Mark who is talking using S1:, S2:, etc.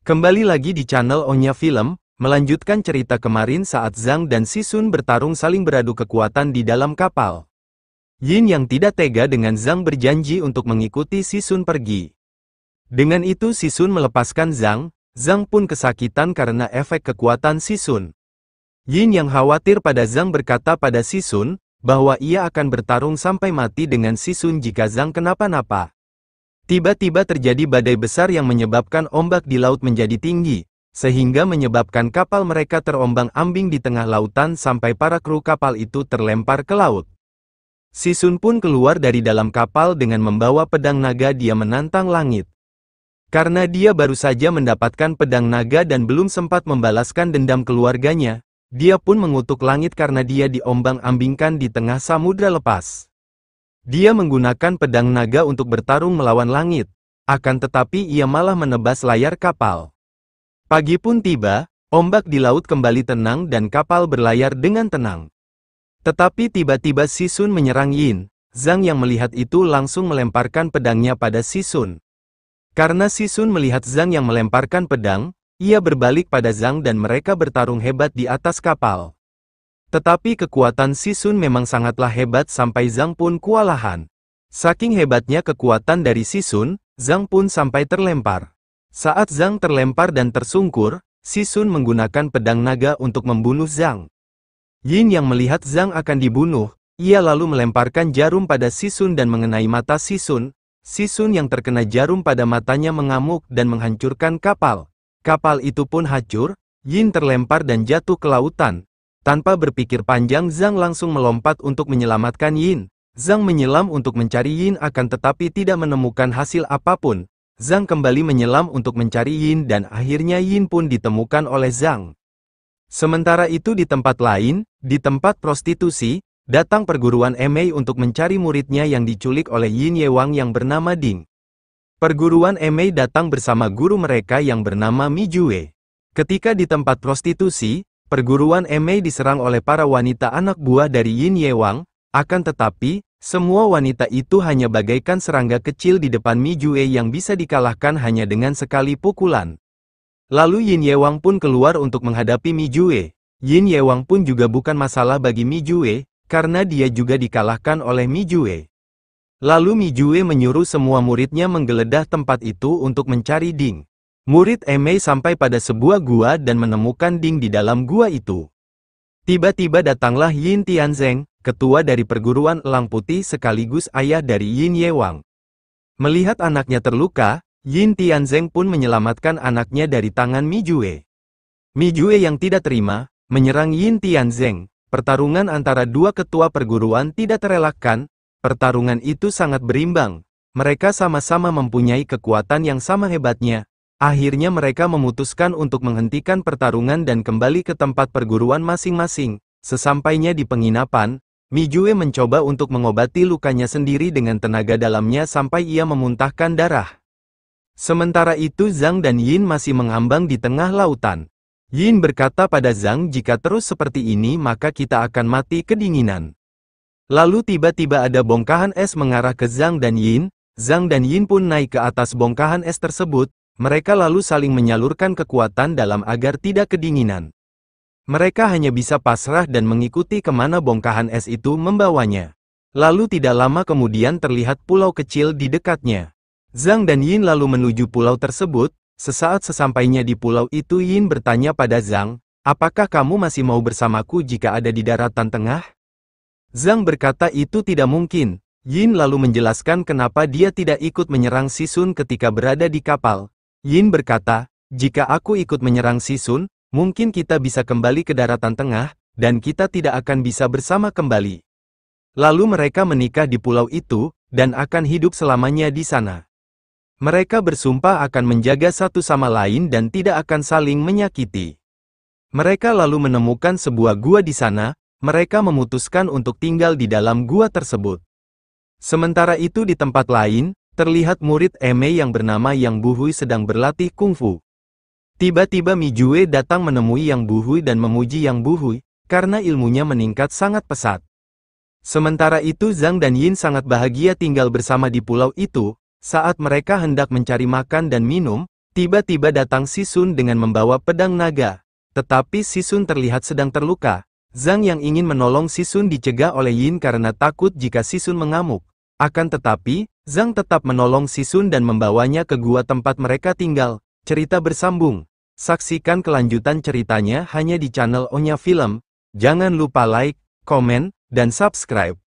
S1: Kembali lagi di channel Onya Film, melanjutkan cerita kemarin saat Zhang dan Sisun bertarung saling beradu kekuatan di dalam kapal. Yin yang tidak tega dengan Zhang berjanji untuk mengikuti Sisun pergi. Dengan itu Sisun melepaskan Zhang, Zhang pun kesakitan karena efek kekuatan Sisun. Yin yang khawatir pada Zhang berkata pada Sisun, bahwa ia akan bertarung sampai mati dengan Sisun jika Zhang kenapa-napa. Tiba-tiba terjadi badai besar yang menyebabkan ombak di laut menjadi tinggi, sehingga menyebabkan kapal mereka terombang-ambing di tengah lautan sampai para kru kapal itu terlempar ke laut. Sisun pun keluar dari dalam kapal dengan membawa pedang naga. Dia menantang langit. Karena dia baru saja mendapatkan pedang naga dan belum sempat membalaskan dendam keluarganya, dia pun mengutuk langit karena dia diombang-ambingkan di tengah samudra lepas. Dia menggunakan pedang naga untuk bertarung melawan langit, akan tetapi ia malah menebas layar kapal. Pagi pun tiba, ombak di laut kembali tenang dan kapal berlayar dengan tenang. Tetapi tiba-tiba Sisun menyerang Yin. Zhang yang melihat itu langsung melemparkan pedangnya pada Sisun. Karena Sisun melihat Zhang yang melemparkan pedang, ia berbalik pada Zhang dan mereka bertarung hebat di atas kapal. Tetapi kekuatan Sisun memang sangatlah hebat sampai Zhang pun kewalahan. Saking hebatnya kekuatan dari Sisun, Zhang pun sampai terlempar. Saat Zhang terlempar dan tersungkur, Sisun menggunakan pedang naga untuk membunuh Zhang. Yin yang melihat Zhang akan dibunuh, ia lalu melemparkan jarum pada Sisun dan mengenai mata Sisun. Sisun yang terkena jarum pada matanya mengamuk dan menghancurkan kapal. Kapal itu pun hancur, Yin terlempar dan jatuh ke lautan. Tanpa berpikir panjang Zhang langsung melompat untuk menyelamatkan Yin. Zhang menyelam untuk mencari Yin akan tetapi tidak menemukan hasil apapun. Zhang kembali menyelam untuk mencari Yin dan akhirnya Yin pun ditemukan oleh Zhang. Sementara itu di tempat lain, di tempat prostitusi, datang perguruan Emei untuk mencari muridnya yang diculik oleh Yin Yewang yang bernama Ding. Perguruan Emei datang bersama guru mereka yang bernama Mi Jue. Ketika di tempat prostitusi, perguruan Emei diserang oleh para wanita anak buah dari Yin Yewang, akan tetapi, semua wanita itu hanya bagaikan serangga kecil di depan Mi Jue yang bisa dikalahkan hanya dengan sekali pukulan. Lalu Yin Yewang pun keluar untuk menghadapi Mi Jue. Yin Yewang pun juga bukan masalah bagi Mi Jue, karena dia juga dikalahkan oleh Mi Jue. Lalu Mi Jue menyuruh semua muridnya menggeledah tempat itu untuk mencari Ding. Murid Emei sampai pada sebuah gua dan menemukan Ding di dalam gua itu. Tiba-tiba datanglah Yin Tianzeng, ketua dari perguruan Elang Putih sekaligus ayah dari Yin Yewang. Melihat anaknya terluka, Yin Tianzeng pun menyelamatkan anaknya dari tangan Mi Jue. Mi Jue yang tidak terima, menyerang Yin Tianzeng. Pertarungan antara dua ketua perguruan tidak terelakkan. Pertarungan itu sangat berimbang. Mereka sama-sama mempunyai kekuatan yang sama hebatnya. Akhirnya mereka memutuskan untuk menghentikan pertarungan dan kembali ke tempat perguruan masing-masing. Sesampainya di penginapan, Mi Jue mencoba untuk mengobati lukanya sendiri dengan tenaga dalamnya sampai ia memuntahkan darah. Sementara itu Zhang dan Yin masih mengambang di tengah lautan. Yin berkata pada Zhang, jika terus seperti ini maka kita akan mati kedinginan. Lalu tiba-tiba ada bongkahan es mengarah ke Zhang dan Yin. Zhang dan Yin pun naik ke atas bongkahan es tersebut. Mereka lalu saling menyalurkan kekuatan dalam agar tidak kedinginan. Mereka hanya bisa pasrah dan mengikuti kemana bongkahan es itu membawanya. Lalu tidak lama kemudian terlihat pulau kecil di dekatnya. Zhang dan Yin lalu menuju pulau tersebut. Sesaat sesampainya di pulau itu Yin bertanya pada Zhang, apakah kamu masih mau bersamaku jika ada di daratan tengah? Zhang berkata itu tidak mungkin. Yin lalu menjelaskan kenapa dia tidak ikut menyerang Sisun ketika berada di kapal. Yin berkata, jika aku ikut menyerang Sisun, mungkin kita bisa kembali ke daratan tengah, dan kita tidak akan bisa bersama kembali. Lalu mereka menikah di pulau itu, dan akan hidup selamanya di sana. Mereka bersumpah akan menjaga satu sama lain dan tidak akan saling menyakiti. Mereka lalu menemukan sebuah gua di sana, mereka memutuskan untuk tinggal di dalam gua tersebut. Sementara itu di tempat lain, terlihat murid Emei yang bernama Yang Buhui sedang berlatih kungfu. Tiba-tiba Mi Jue datang menemui Yang Buhui dan memuji Yang Buhui, karena ilmunya meningkat sangat pesat. Sementara itu Zhang dan Yin sangat bahagia tinggal bersama di pulau itu. Saat mereka hendak mencari makan dan minum, Tiba-tiba datang Sisun dengan membawa pedang naga. Tetapi Sisun terlihat sedang terluka. Zhang yang ingin menolong Sisun dicegah oleh Yin karena takut jika Sisun mengamuk. Akan tetapi, Zhang tetap menolong Sisun dan membawanya ke gua tempat mereka tinggal. Cerita bersambung. Saksikan kelanjutan ceritanya hanya di channel Onya Film. Jangan lupa like, komen, dan subscribe.